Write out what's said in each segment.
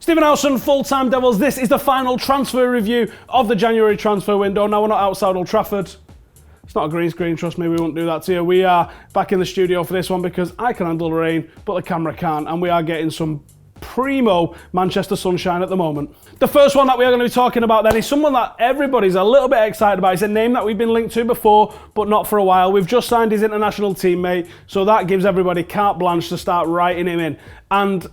Stephen Howson, Full-Time Devils. This is the final transfer review of the January transfer window. Now, we're not outside Old Trafford. It's not a green screen, trust me, we won't do that to you. We are back in the studio for this one because I can handle the rain, but the camera can't, and we are getting some primo Manchester sunshine at the moment. The first one that we are going to be talking about then is someone that everybody's a little bit excited about. It's a name that we've been linked to before, but not for a while. We've just signed his international teammate, so that gives everybody carte blanche to start writing him in. And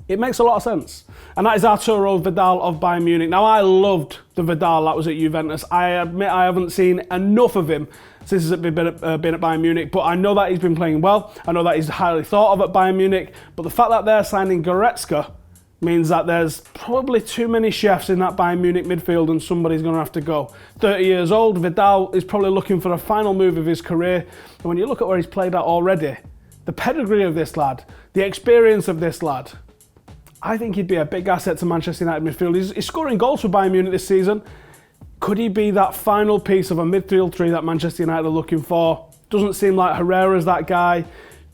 it makes a lot of sense. And that is Arturo Vidal of Bayern Munich. Now, I loved the Vidal that was at Juventus. I admit I haven't seen enough of him since he's been at Bayern Munich, but I know that he's been playing well. I know that he's highly thought of at Bayern Munich, but the fact that they're signing Goretzka means that there's probably too many chefs in that Bayern Munich midfield and somebody's going to have to go. 30 years old, Vidal is probably looking for a final move of his career. And when you look at where he's played at already, the pedigree of this lad, the experience of this lad, I think he'd be a big asset to Manchester United midfield. He's scoring goals for Bayern Munich this season. Could he be that final piece of a midfield three that Manchester United are looking for? Doesn't seem like Herrera's that guy.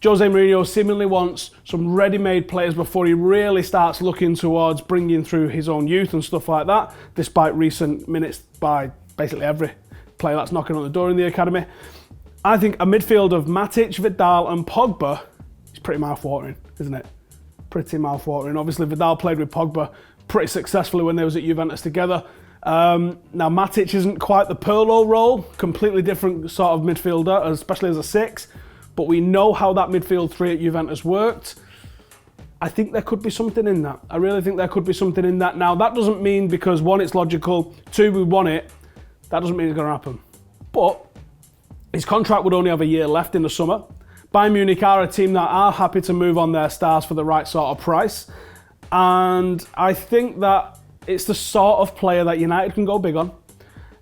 Jose Mourinho seemingly wants some ready-made players before he really starts looking towards bringing through his own youth and stuff like that, despite recent minutes by basically every player that's knocking on the door in the academy. I think a midfield of Matic, Vidal and Pogba is pretty mouth-watering, isn't it? Pretty mouth-watering. Obviously, Vidal played with Pogba pretty successfully when they was at Juventus together. Now, Matic isn't quite the Pirlo role, completely different sort of midfielder, especially as a six, but we know how that midfield three at Juventus worked. I think there could be something in that. I really think there could be something in that. Now, that doesn't mean because one, it's logical, two, we want it, that doesn't mean it's going to happen. But his contract would only have a year left in the summer. Bayern Munich are a team that are happy to move on their stars for the right sort of price. And I think that it's the sort of player that United can go big on.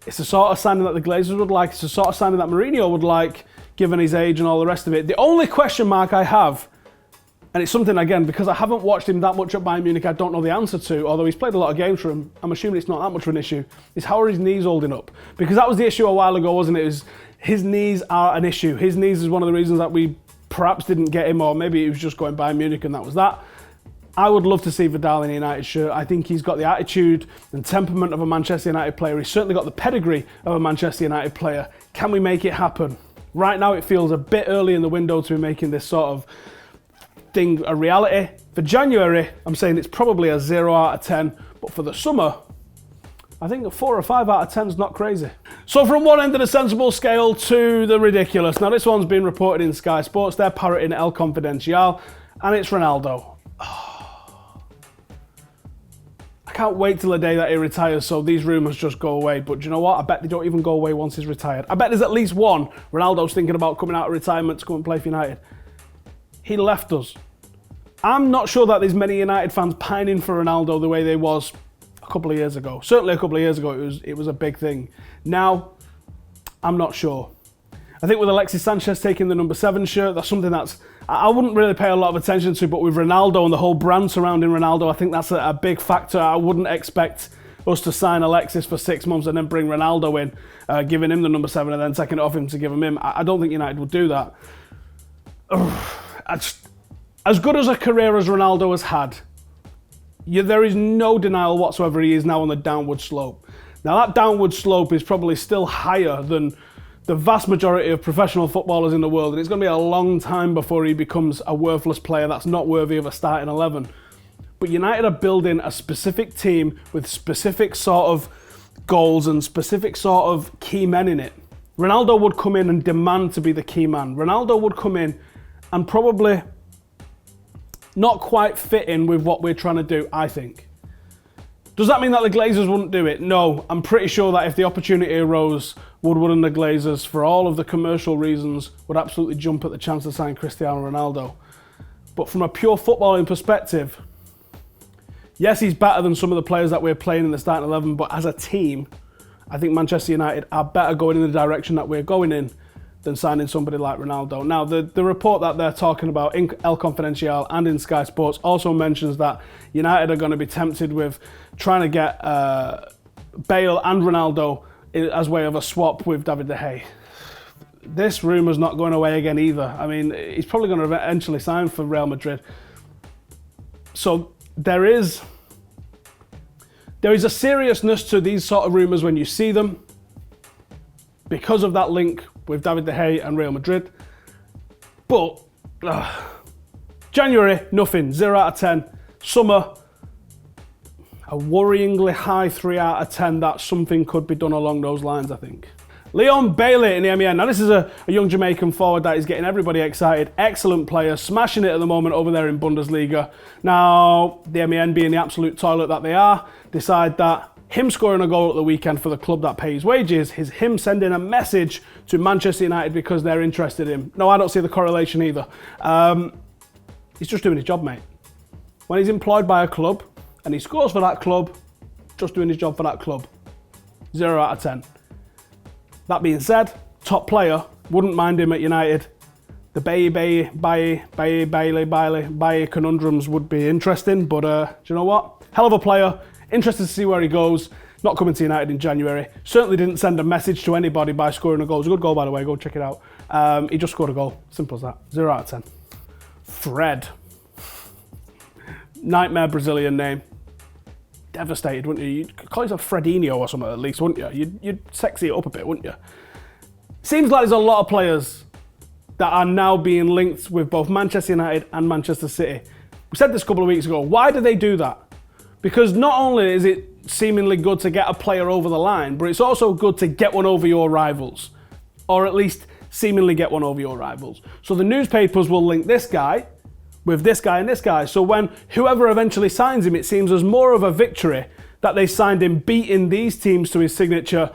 It's the sort of signing that the Glazers would like. It's the sort of signing that Mourinho would like, given his age and all the rest of it. The only question mark I have, and it's something, again, because I haven't watched him that much at Bayern Munich, I don't know the answer to, although he's played a lot of games for him, I'm assuming it's not that much of an issue, is how are his knees holding up? Because that was the issue a while ago, wasn't it? It was, his knees are an issue. His knees is one of the reasons that we perhaps didn't get him, or maybe he was just going Bayern Munich and that was that. I would love to see Vidal in a United shirt. I think he's got the attitude and temperament of a Manchester United player. He's certainly got the pedigree of a Manchester United player. Can we make it happen? Right now it feels a bit early in the window to be making this sort of thing a reality. For January, I'm saying it's probably a 0 out of 10, but for the summer, I think a 4 or 5 out of 10 is not crazy. So from one end of the sensible scale to the ridiculous. Now this one's been reported in Sky Sports. They're parroting El Confidencial, and it's Ronaldo. I can't wait till the day that he retires so these rumours just go away. But do you know what? I bet they don't even go away once he's retired. I bet there's at least one. Ronaldo's thinking about coming out of retirement to come and play for United. He left us. I'm not sure that there's many United fans pining for Ronaldo the way they was a couple of years ago. Certainly a couple of years ago it was a big thing. Now, I'm not sure. I think with Alexis Sanchez taking the number 7 shirt, that's something that's I wouldn't really pay a lot of attention to, but with Ronaldo and the whole brand surrounding Ronaldo, I think that's a big factor. I wouldn't expect us to sign Alexis for 6 months and then bring Ronaldo in, giving him the number 7 and then taking it off him to give him. I don't think United would do that. As good as a career as Ronaldo has had, there is no denial whatsoever he is now on the downward slope. Now that downward slope is probably still higher than the vast majority of professional footballers in the world, and it's going to be a long time before he becomes a worthless player that's not worthy of a starting 11. But United are building a specific team with specific sort of goals and specific sort of key men in it. Ronaldo would come in and demand to be the key man. Ronaldo would come in and probably not quite fit in with what we're trying to do, I think. Does that mean that the Glazers wouldn't do it? No, I'm pretty sure that if the opportunity arose, Woodward and the Glazers, for all of the commercial reasons, would absolutely jump at the chance to sign Cristiano Ronaldo. But from a pure footballing perspective, yes, he's better than some of the players that we're playing in the starting 11, but as a team, I think Manchester United are better going in the direction that we're going in than signing somebody like Ronaldo. Now, the report that they're talking about in El Confidencial and in Sky Sports also mentions that United are going to be tempted with trying to get Bale and Ronaldo as way of a swap with David De Gea. This rumour's not going away again either. I mean, he's probably going to eventually sign for Real Madrid. So there is There is a seriousness to these sort of rumours when you see them because of that link with David De Gea and Real Madrid. But January, nothing, 0 out of 10. Summer, a worryingly high 3 out of 10 that something could be done along those lines, I think. Leon Bailey in the MEN. Now, this is a young Jamaican forward that is getting everybody excited. Excellent player, smashing it at the moment over there in Bundesliga. Now, the MEN, being the absolute toilet that they are, decide that him scoring a goal at the weekend for the club that pays wages is him sending a message to Manchester United because they're interested in him. No, I don't see the correlation either. He's just doing his job, mate. When he's employed by a club and he scores for that club, just doing his job for that club. 0 out of 10. That being said, top player, wouldn't mind him at United. The Bailey conundrums would be interesting, but do you know what? Hell of a player. Interested to see where he goes. Not coming to United in January. Certainly didn't send a message to anybody by scoring a goal. It was a good goal, by the way. Go check it out. He just scored a goal. Simple as that. 0 out of 10. Fred. Nightmare Brazilian name. Devastated, wouldn't you? You'd call yourself Fredinho or something at least, wouldn't you? You'd sexy it up a bit, wouldn't you? Seems like there's a lot of players that are now being linked with both Manchester United and Manchester City. We said this a couple of weeks ago. Why do they do that? Because not only is it seemingly good to get a player over the line, but it's also good to get one over your rivals. Or at least seemingly get one over your rivals. So the newspapers will link this guy with this guy and this guy. So when whoever eventually signs him, it seems as more of a victory that they signed him, beating these teams to his signature,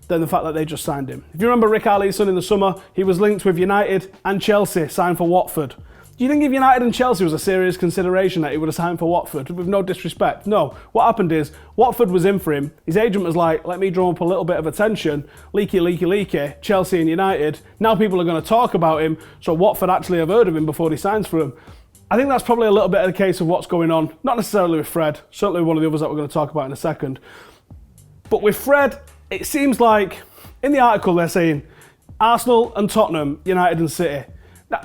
than the fact that they just signed him. If you remember Rick Arlison in the summer, he was linked with United and Chelsea, signed for Watford. Do you think if United and Chelsea was a serious consideration that he would have signed for Watford, with no disrespect? No. What happened is, Watford was in for him. His agent was like, let me draw up a little bit of attention. Leaky, Chelsea and United. Now people are going to talk about him, so Watford actually have heard of him before he signs for him. I think that's probably a little bit of the case of what's going on. Not necessarily with Fred, certainly one of the others that we're going to talk about in a second. But with Fred, it seems like, in the article they're saying, Arsenal and Tottenham, United and City.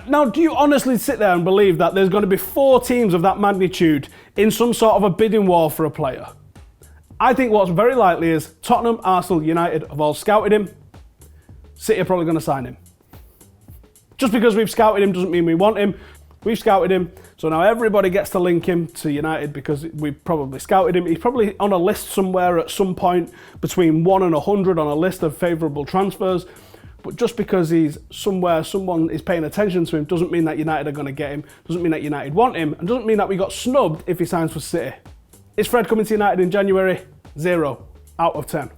Now, do you honestly sit there and believe that there's going to be 4 teams of that magnitude in some sort of a bidding war for a player? I think what's very likely is Tottenham, Arsenal, United have all scouted him. City are probably going to sign him. Just because we've scouted him doesn't mean we want him. We've scouted him, so now everybody gets to link him to United because we've probably scouted him. He's probably on a list somewhere at some point between 1 and 100 on a list of favourable transfers. But just because he's somewhere, someone is paying attention to him, doesn't mean that United are going to get him, doesn't mean that United want him, and doesn't mean that we got snubbed if he signs for City. Is Fred coming to United in January? 0 out of 10.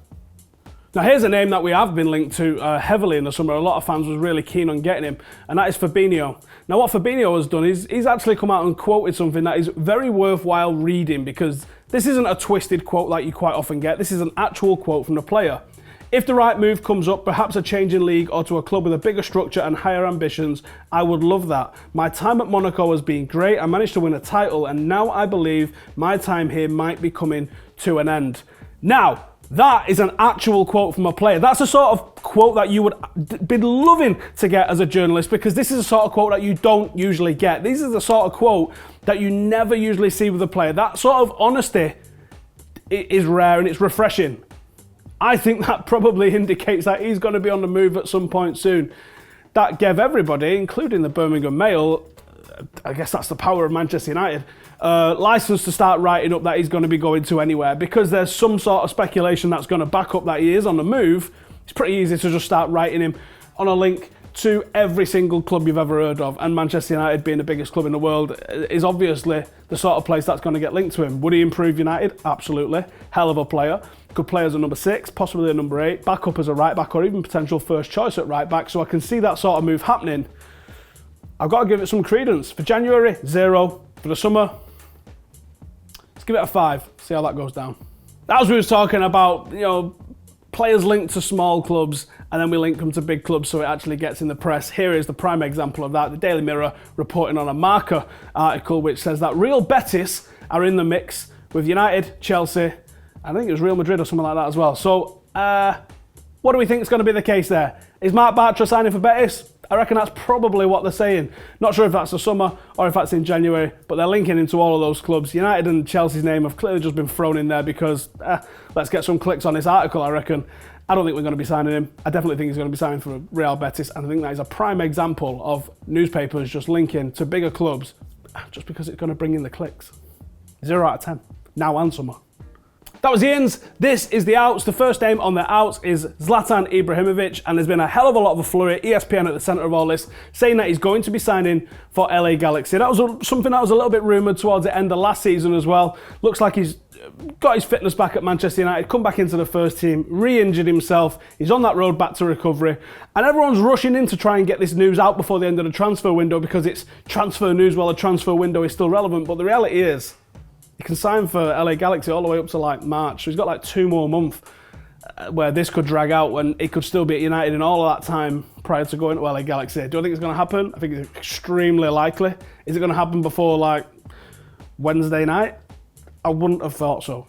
Now here's a name that we have been linked to heavily in the summer. A lot of fans was really keen on getting him, and that is Fabinho. Now what Fabinho has done is he's actually come out and quoted something that is very worthwhile reading, because this isn't a twisted quote like you quite often get. This is an actual quote from the player. If the right move comes up, perhaps a change in league or to a club with a bigger structure and higher ambitions, I would love that. My time at Monaco has been great. I managed to win a title, and now I believe my time here might be coming to an end. Now, that is an actual quote from a player. That's a sort of quote that you would be loving to get as a journalist, because this is a sort of quote that you don't usually get. This is the sort of quote that you never usually see with a player. That sort of honesty is rare and it's refreshing. I think that probably indicates that he's going to be on the move at some point soon. That gave everybody, including the Birmingham Mail, I guess that's the power of Manchester United, license to start writing up that he's going to be going to anywhere, because there's some sort of speculation that's going to back up that he is on the move. It's pretty easy to just start writing him on a link to every single club you've ever heard of, and Manchester United, being the biggest club in the world, is obviously the sort of place that's going to get linked to him. Would he improve United? Absolutely. Hell of a player. Could play as a number 6, possibly a number 8, back up as a right back, or even potential first choice at right back, so I can see that sort of move happening. I've got to give it some credence. For January, 0. For the summer, let's give it a 5. See how that goes down. As we was talking about, players linked to small clubs, and then we link them to big clubs so it actually gets in the press. Here is the prime example of that. The Daily Mirror reporting on a Marca article which says that Real Betis are in the mix with United, Chelsea, I think it was Real Madrid or something like that as well. So, what do we think is going to be the case there? Is Marc Bartra signing for Betis? I reckon that's probably what they're saying. Not sure if that's the summer or if that's in January, but they're linking into all of those clubs. United and Chelsea's name have clearly just been thrown in there because let's get some clicks on this article, I reckon. I don't think we're going to be signing him. I definitely think he's going to be signing for Real Betis, and I think that is a prime example of newspapers just linking to bigger clubs just because it's going to bring in the clicks. 0 out of 10, now and summer. That was the ins. This is the outs. The first name on the outs is Zlatan Ibrahimovic, and there's been a hell of a lot of a flurry. ESPN at the centre of all this, saying that he's going to be signing for LA Galaxy. That was something that was a little bit rumoured towards the end of last season as well. Looks like he's got his fitness back at Manchester United, come back into the first team, re-injured himself. He's on that road back to recovery, and everyone's rushing in to try and get this news out before the end of the transfer window because it's transfer news while the transfer window is still relevant. But the reality is, he can sign for LA Galaxy all the way up to like March. So he's got like 2 more months where this could drag out when he could still be at United in all of that time prior to going to LA Galaxy. Do I think it's going to happen? I think it's extremely likely. Is it going to happen before like Wednesday night? I wouldn't have thought so.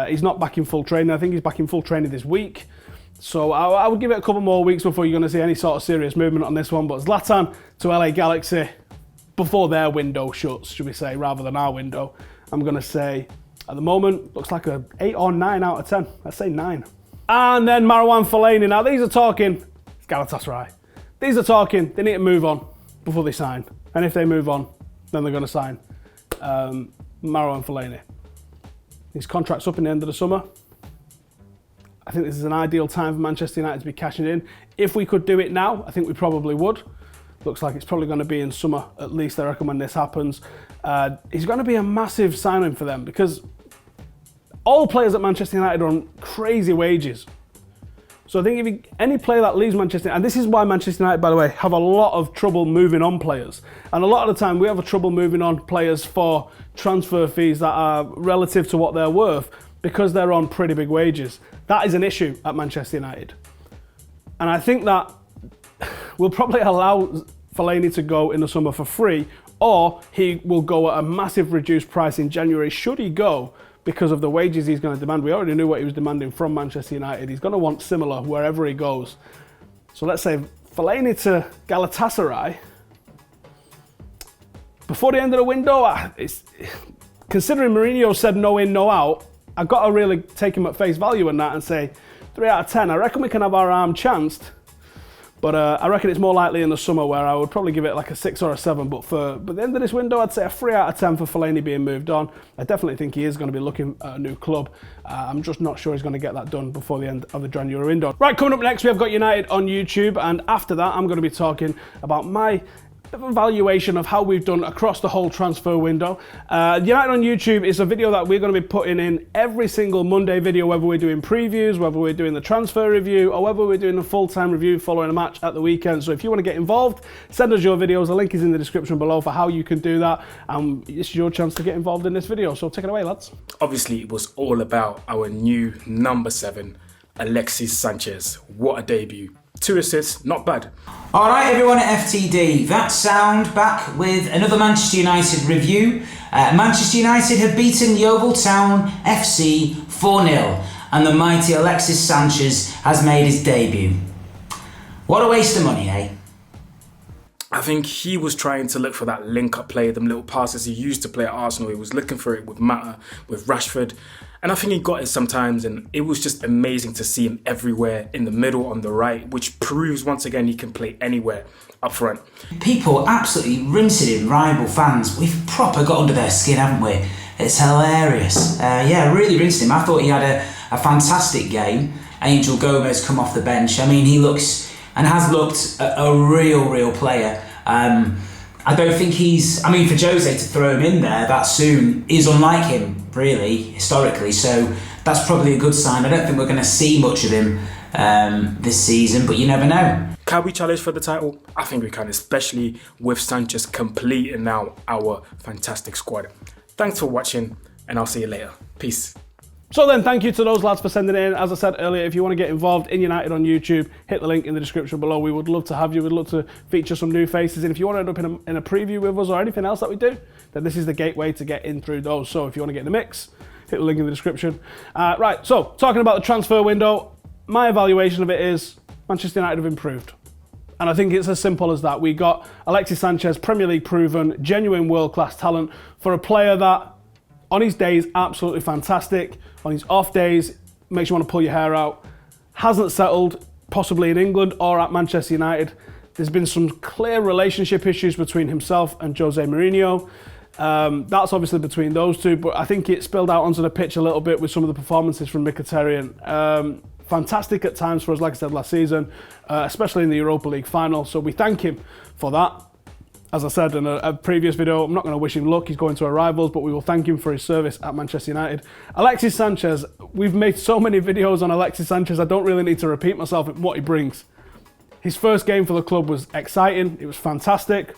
He's not back in full training. I think he's back in full training this week. So I would give it a couple more weeks before you're going to see any sort of serious movement on this one. But Zlatan to LA Galaxy before their window shuts, should we say, rather than our window. I'm going to say, at the moment, looks like a 8 or 9 out of 10. Let's say 9. And then Marouane Fellaini. Now, these are talking, it's Galatasaray. These are talking, they need to move on before they sign. And if they move on, then they're going to sign Marouane Fellaini. His contract's up in the end of the summer. I think this is an ideal time for Manchester United to be cashing in. If we could do it now, I think we probably would. Looks like it's probably going to be in summer, at least I reckon, when this happens. He's going to be a massive signing for them because all players at Manchester United are on crazy wages. So I think if any player that leaves Manchester United, and this is why Manchester United, by the way, have a lot of trouble moving on players. And a lot of the time we have a trouble moving on players for transfer fees that are relative to what they're worth because they're on pretty big wages. That is an issue at Manchester United. And I think that we'll probably allow Fellaini to go in the summer for free, or he will go at a massive reduced price in January should he go because of the wages he's going to demand. We already knew what he was demanding from Manchester United. He's going to want similar wherever he goes. So let's say Fellaini to Galatasaray before the end of the window. Considering Mourinho said no in, no out, I've got to really take him at face value in that and say 3 out of 10. I reckon we can have our arm chanced. But I reckon it's more likely in the summer where I would probably give it like a 6 or a 7. But the end of this window, I'd say a 3 out of 10 for Fellaini being moved on. I definitely think he is going to be looking at a new club. I'm just not sure he's going to get that done before the end of the January window. Right, coming up next, we have got United on YouTube. And after that, I'm going to be talking about my evaluation of how we've done across the whole transfer window. United on YouTube is a video that we're going to be putting in every single Monday video, whether we're doing previews, whether we're doing the transfer review, or whether we're doing a full-time review following a match at the weekend. So if you want to get involved, send us your videos. The link is in the description below for how you can do that. It's your chance to get involved in this video. So take it away, lads. Obviously, it was all about our new number 7, Alexis Sanchez. What a debut. 2 assists, not bad. Alright everyone at FTD, that's Sound back with another Manchester United review. Manchester United have beaten Yeovil Town FC 4-0 and the mighty Alexis Sanchez has made his debut. What a waste of money, eh? I think he was trying to look for that link-up play, them little passes he used to play at Arsenal. He was looking for it with Mata, with Rashford. And I think he got it sometimes, and it was just amazing to see him everywhere, in the middle, on the right, which proves once again he can play anywhere up front. People absolutely rinsing him, rival fans. We've proper got under their skin, haven't we? It's hilarious. Yeah, really rinsed him. I thought he had a fantastic game. Angel Gomez come off the bench. I mean, he looks and has looked a real player. I don't think I mean, for Jose to throw him in there that soon is unlike him, really, historically. So that's probably a good sign. I don't think we're going to see much of him this season, but you never know. Can we challenge for the title? I think we can, especially with Sanchez completing now our fantastic squad. Thanks for watching, and I'll see you later. Peace. So then, thank you to those lads for sending it in. As I said earlier, if you want to get involved in United on YouTube, hit the link in the description below. We would love to have you. We'd love to feature some new faces. And if you want to end up in a preview with us or anything else that we do, then this is the gateway to get in through those. So if you want to get in the mix, hit the link in the description. Right, so talking about the transfer window, my evaluation of it is Manchester United have improved. And I think it's as simple as that. We got Alexis Sanchez, Premier League proven, genuine world-class talent for a player that, on his days, absolutely fantastic. On his off days, makes you want to pull your hair out. Hasn't settled, possibly in England or at Manchester United. There's been some clear relationship issues between himself and Jose Mourinho. That's obviously between those two, but I think it spilled out onto the pitch a little bit with some of the performances from Mkhitaryan. Fantastic at times for us, like I said, last season, especially in the Europa League final. So we thank him for that. As I said in a previous video, I'm not going to wish him luck. He's going to our rivals, but we will thank him for his service at Manchester United. Alexis Sanchez, we've made so many videos on Alexis Sanchez, I don't really need to repeat myself in what he brings. His first game for the club was exciting. It was fantastic.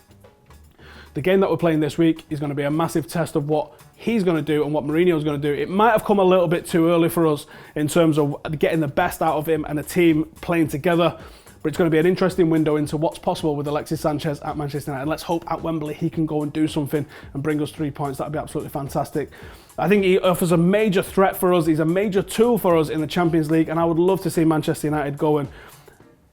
The game that we're playing this week is going to be a massive test of what he's going to do and what Mourinho's going to do. It might have come a little bit too early for us in terms of getting the best out of him and a team playing together, but it's going to be an interesting window into what's possible with Alexis Sanchez at Manchester United. Let's hope at Wembley he can go and do something and bring us 3 points. That'd be absolutely fantastic. I think he offers a major threat for us. He's a major tool for us in the Champions League, and I would love to see Manchester United go and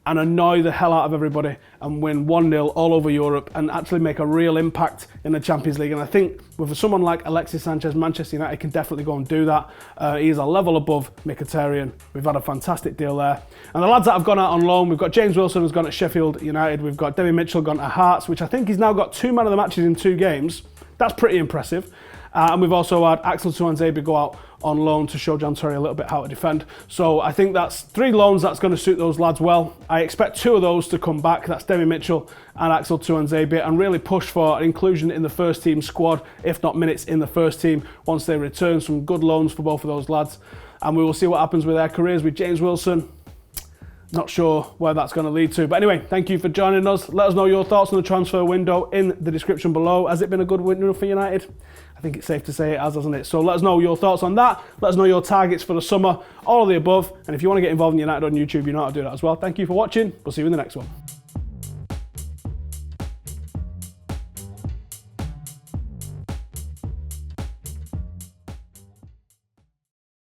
annoy the hell out of everybody and win 1-0 all over Europe and actually make a real impact in the Champions League. And I think with someone like Alexis Sanchez, Manchester United can definitely go and do that. He's a level above Mkhitaryan. We've had a fantastic deal there. And the lads that have gone out on loan, we've got James Wilson who's gone to Sheffield United. We've got David Mitchell gone to Hearts, which I think he's now got 2 man of the matches in 2 games. That's pretty impressive. And we've also had Axel Tuanzebe go out on loan to show John Terry a little bit how to defend. So I think that's 3 loans that's going to suit those lads well. I expect 2 of those to come back. That's David Mitchell and Axel Tuanzebe, and really push for inclusion in the first team squad, if not minutes in the first team once they return. Some good loans for both of those lads. And we will see what happens with their careers. With James Wilson, not sure where that's going to lead to. But anyway, thank you for joining us. Let us know your thoughts on the transfer window in the description below. Has it been a good window for United? I think it's safe to say it has, hasn't it? So let us know your thoughts on that. Let us know your targets for the summer, all of the above. And if you want to get involved in United on YouTube, you know how to do that as well. Thank you for watching. We'll see you in the next one.